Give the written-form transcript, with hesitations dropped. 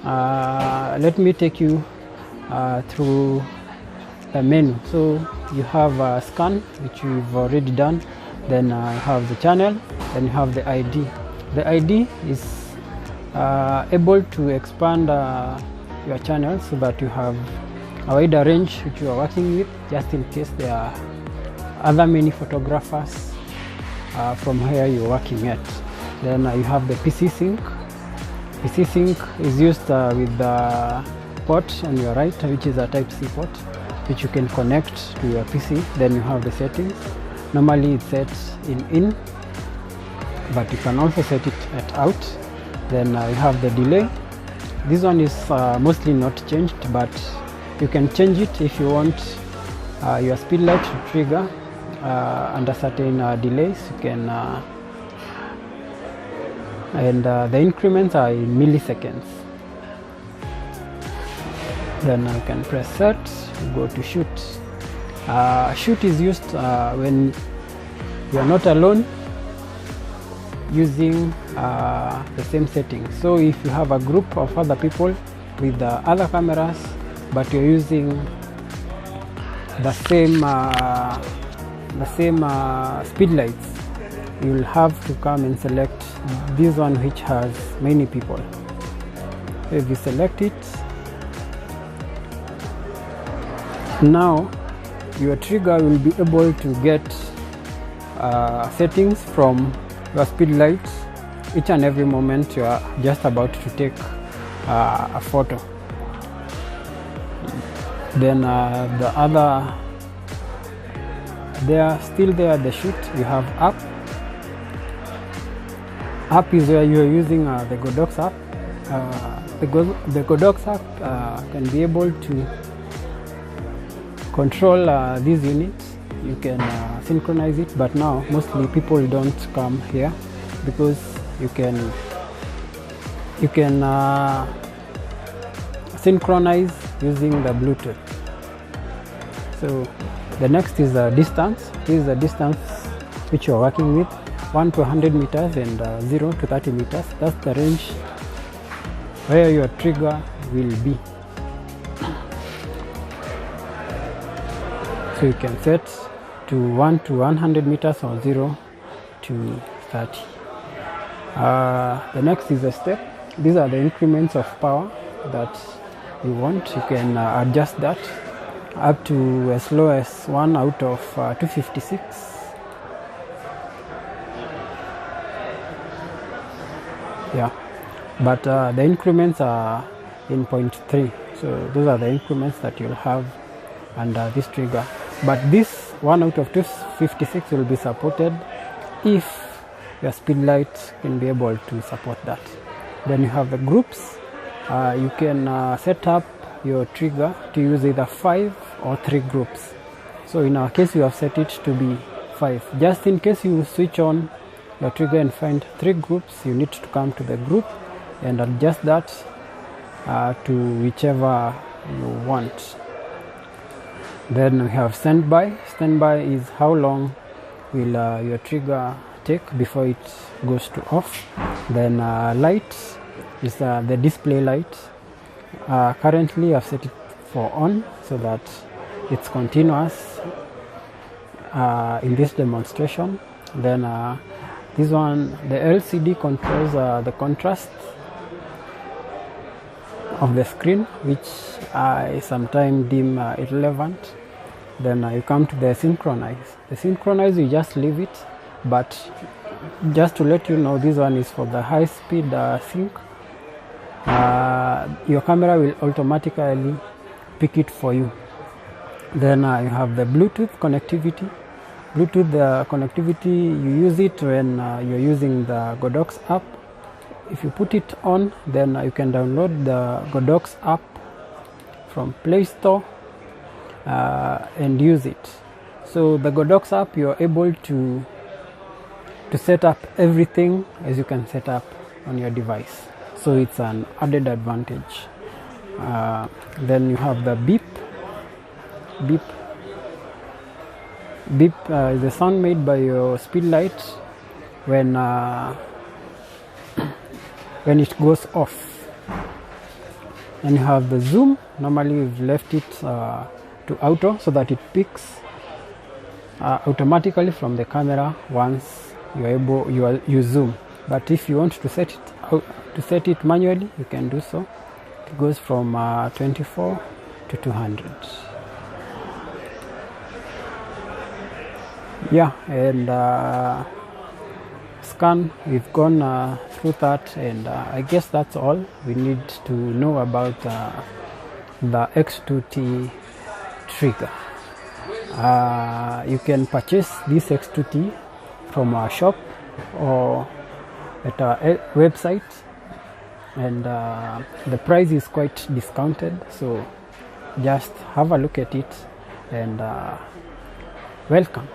let me take you through the menu. So you have a scan, which you've already done. Then you have the channel, then you have the ID. The ID is able to expand your channel so that you have a wider range which you are working with, just in case there are other many photographers from where you're working at. Then you have the PC sync. PC sync is used with the port on your right, which is a Type-C port, which you can connect to your PC. Then you have the settings. Normally it's set in, but you can also set it at out. Then you have the delay. This one is mostly not changed, but you can change it if you want your speed light to trigger under certain delays. You can and the increments are in milliseconds. Then I can press set, go to shoot. Shoot is used when you are not alone using the same settings. So if you have a group of other people with other cameras, but you're using the same speed lights, you will have to come and select this one which has many people. So if you select it, now your trigger will be able to get settings from your speed lights each and every moment you are just about to take a photo. Then the other, the shoot, you have app. App is where you are using the Godox app. The Godox app can be able to control these units. You can synchronize it, but now mostly people don't come here because you can synchronize using the Bluetooth. So the next is the distance. This is the distance which you are working with, 1 to 100 meters and 0 to 30 meters. That's the range where your trigger will be. So you can set to 1 to 100 meters or 0 to 30. The next is a step. These are the increments of power that you want. You can adjust that up to as low as 1 out of 256. Yeah, but the increments are in 0.3. So those are the increments that you'll have under this trigger. But this 1 out of 256 will be supported if your speed light can be able to support that. Then you have the groups. You can set up your trigger to use either 5 or 3 groups. So in our case, we have set it to be 5. Just in case you switch on your trigger and find 3 groups, you need to come to the group and adjust that to whichever you want. Then we have standby. Standby is how long will your trigger take before it goes to off. Then light is the display light. Currently I've set it for on so that it's continuous in this demonstration. Then this one, the LCD controls the contrast of the screen, which I sometimes deem irrelevant. Then you come to the synchronize. The synchronize, you just leave it, but just to let you know, this one is for the high speed sync. Your camera will automatically pick it for you. Then you have the Bluetooth connectivity. Bluetooth connectivity, you use it when you're using the Godox app. If you put it on, then you can download the Godox app from Play Store and use it. So the Godox app, you're able to set up everything as you can set up on your device. So it's an added advantage. Then you have the beep. Beep is the sound made by your speed light when it goes off. And you have the zoom. Normally we've left it to auto so that it picks automatically from the camera once you zoom. But if you want to set it manually, you can do so. It goes from 24 to 200. Yeah, and scan, we've gone through that, and I guess that's all we need to know about the X2T trigger. You can purchase this X2T from our shop or at our website, and the price is quite discounted, so just have a look at it, and welcome.